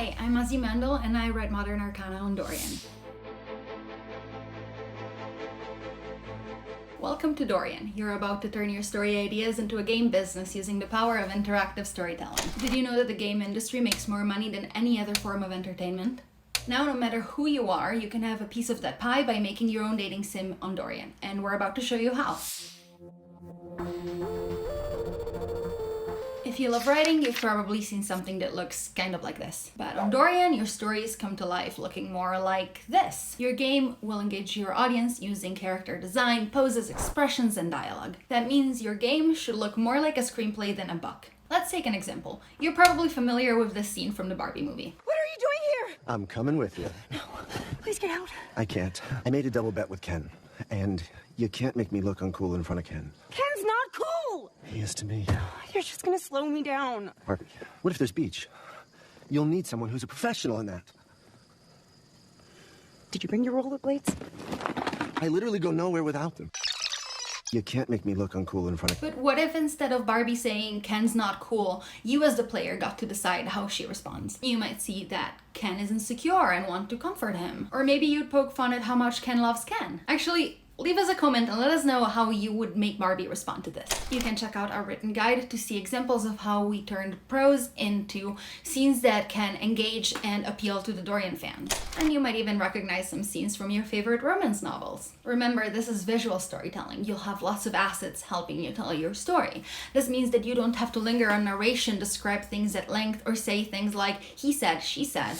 Hi, I'm Azzy Mendel and I write Modern Arcana on Dorian. Welcome to Dorian. You're about to turn your story ideas into a game business using the power of interactive storytelling. Did you know that the game industry makes more money than any other form of entertainment? Now, no matter who you are, you can have a piece of that pie by making your own dating sim on Dorian, and we're about to show you how. If you love writing, you've probably seen something that looks kind of like this. But on Dorian, your stories come to life looking more like this. Your game will engage your audience using character design, poses, expressions, and dialogue. That means your game should look more like a screenplay than a book. Let's take an example. You're probably familiar with this scene from the Barbie movie. What are you doing here? I'm coming with you. No, please get out. I can't. I made a double bet with Ken, and you can't make me look uncool in front of Ken. Ken's not cool! He is to me. You're just gonna slow me down. Barbie, what if there's beach? You'll need someone who's a professional in that. Did you bring your rollerblades? I literally go nowhere without them. You can't make me look uncool in front of... But what if instead of Barbie saying Ken's not cool, you as the player got to decide how she responds? You might see that Ken is insecure and want to comfort him. Or maybe you'd poke fun at how much Ken loves Ken. Actually, leave us a comment and let us know how you would make Barbie respond to this. You can check out our written guide to see examples of how we turned prose into scenes that can engage and appeal to the Dorian fans. And you might even recognize some scenes from your favorite romance novels. Remember, this is visual storytelling. You'll have lots of assets helping you tell your story. This means that you don't have to linger on narration, describe things at length, or say things like, he said, she said.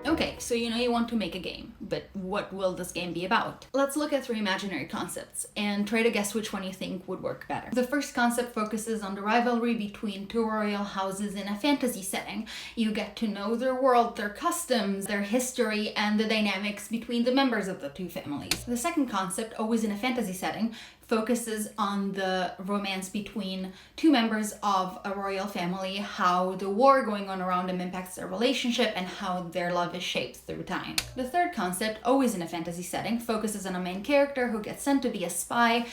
Okay, so you know you want to make a game, but what will this game be about? Let's look at 3 imaginary concepts and try to guess which one you think would work better. The first concept focuses on the rivalry between 2 royal houses in a fantasy setting. You get to know their world, their customs, their history, and the dynamics between the members of the 2 families. The second concept, always in a fantasy setting, focuses on the romance between 2 members of a royal family, how the war going on around them impacts their relationship, and how their love is shaped through time. The third concept, always in a fantasy setting, focuses on a main character who gets sent to be a spy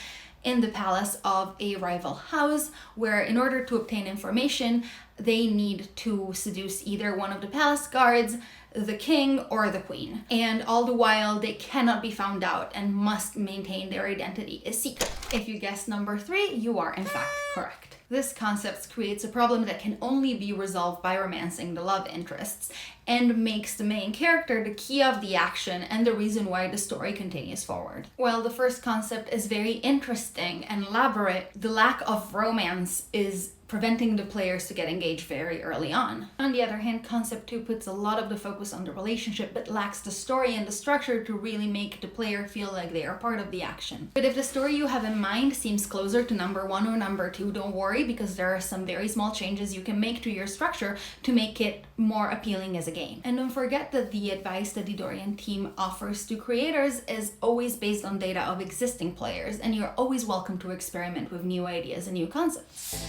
in the palace of a rival house, where in order to obtain information, they need to seduce either one of the palace guards, the king, or the queen. And all the while, they cannot be found out and must maintain their identity a secret. If you guessed number 3, you are in fact correct. This concept creates a problem that can only be resolved by romancing the love interests and makes the main character the key of the action and the reason why the story continues forward. While the first concept is very interesting and elaborate, the lack of romance is preventing the players to get engaged very early on. On the other hand, concept 2 puts a lot of the focus on the relationship but lacks the story and the structure to really make the player feel like they are part of the action. But if the story you have in mind seems closer to number 1 or number 2, don't worry, because there are some very small changes you can make to your structure to make it more appealing as a game. And don't forget that the advice that the Dorian team offers to creators is always based on data of existing players, and you're always welcome to experiment with new ideas and new concepts.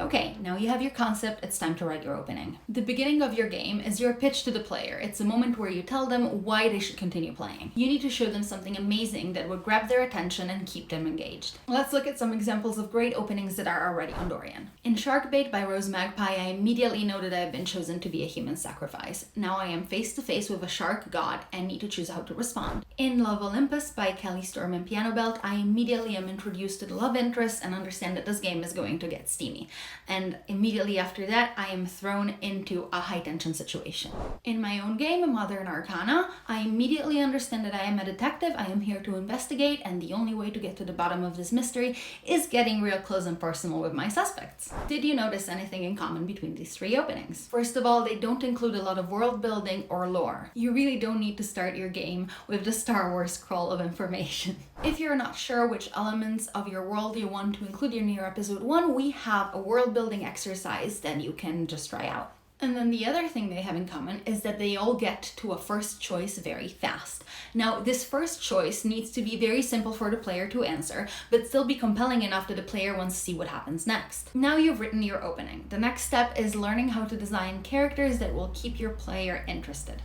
Okay, now you have your concept, it's time to write your opening. The beginning of your game is your pitch to the player. It's a moment where you tell them why they should continue playing. You need to show them something amazing that would grab their attention and keep them engaged. Let's look at some examples of great openings that are already on Dorian. In Sharkbait by Rose Magpie, I immediately know that I have been chosen to be a human sacrifice. Now I am face to face with a shark god and need to choose how to respond. In Love Olympus by Kelly Storm and Piano Belt, I immediately am introduced to the love interest and understand that this game is going to get steamy. And immediately after that, I am thrown into a high-tension situation. In my own game, Modern Arcana, I immediately understand that I am a detective, I am here to investigate, and the only way to get to the bottom of this mystery is getting real close and personal with my suspects. Did you notice anything in common between these 3 openings? First of all, they don't include a lot of world building or lore. You really don't need to start your game with the Star Wars scroll of information. If you're not sure which elements of your world you want to include in your episode 1, we have a world building exercise that you can just try out. And then the other thing they have in common is that they all get to a first choice very fast. Now, this first choice needs to be very simple for the player to answer, but still be compelling enough that the player wants to see what happens next. Now you've written your opening. The next step is learning how to design characters that will keep your player interested.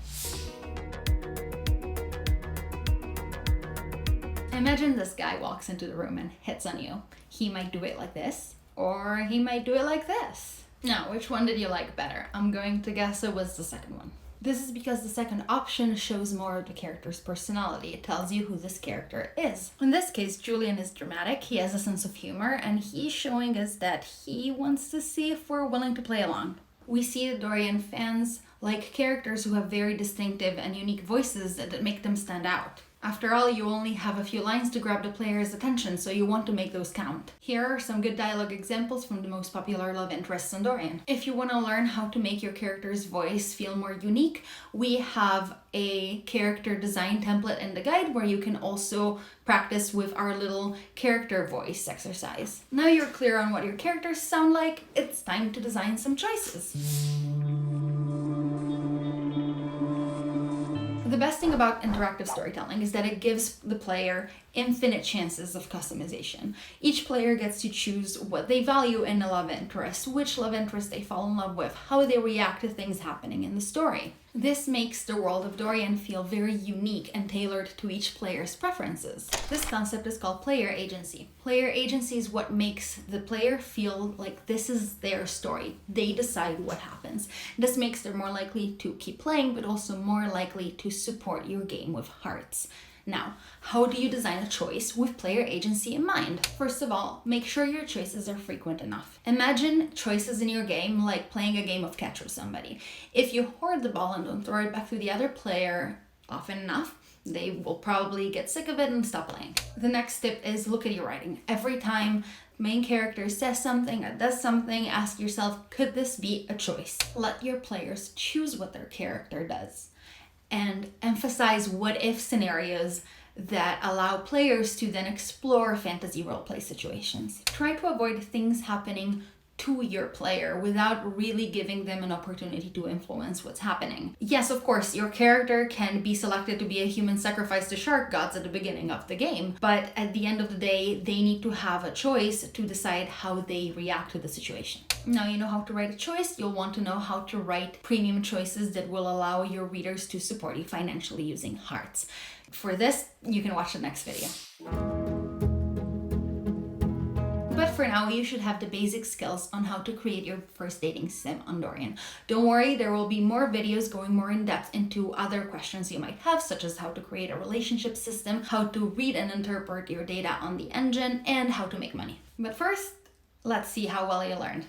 Imagine this guy walks into the room and hits on you. He might do it like this, or he might do it like this. Now, which one did you like better? I'm going to guess it was the second one. This is because the second option shows more of the character's personality. It tells you who this character is. In this case, Julian is dramatic, he has a sense of humor, and he's showing us that he wants to see if we're willing to play along. We see that Dorian fans like characters who have very distinctive and unique voices that make them stand out. After all, you only have a few lines to grab the player's attention, so you want to make those count. Here are some good dialogue examples from the most popular love interests in Dorian. If you want to learn how to make your character's voice feel more unique, we have a character design template in the guide where you can also practice with our little character voice exercise. Now you're clear on what your characters sound like, it's time to design some choices. The best thing about interactive storytelling is that it gives the player infinite chances of customization. Each player gets to choose what they value in a love interest, which love interest they fall in love with, how they react to things happening in the story. This makes the world of Dorian feel very unique and tailored to each player's preferences. This concept is called player agency. Player agency is what makes the player feel like this is their story. They decide what happens. This makes them more likely to keep playing, but also more likely to support your game with hearts. Now, how do you design a choice with player agency in mind? First of all, make sure your choices are frequent enough. Imagine choices in your game like playing a game of catch with somebody. If you hoard the ball and don't throw it back to the other player often enough, they will probably get sick of it and stop playing. The next tip is look at your writing. Every time main character says something or does something, ask yourself, could this be a choice? Let your players choose what their character does, and emphasize what-if scenarios that allow players to then explore fantasy roleplay situations. Try to avoid things happening to your player without really giving them an opportunity to influence what's happening. Yes, of course, your character can be selected to be a human sacrifice to shark gods at the beginning of the game, but at the end of the day, they need to have a choice to decide how they react to the situation. Now you know how to write a choice, you'll want to know how to write premium choices that will allow your readers to support you financially using hearts. For this, you can watch the next video. But for now, you should have the basic skills on how to create your first dating sim on Dorian. Don't worry, there will be more videos going more in depth into other questions you might have, such as how to create a relationship system, how to read and interpret your data on the engine, and how to make money. But first, let's see how well you learned.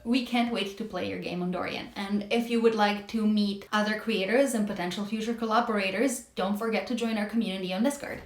We can't wait to play your game on Dorian, and if you would like to meet other creators and potential future collaborators, don't forget to join our community on Discord.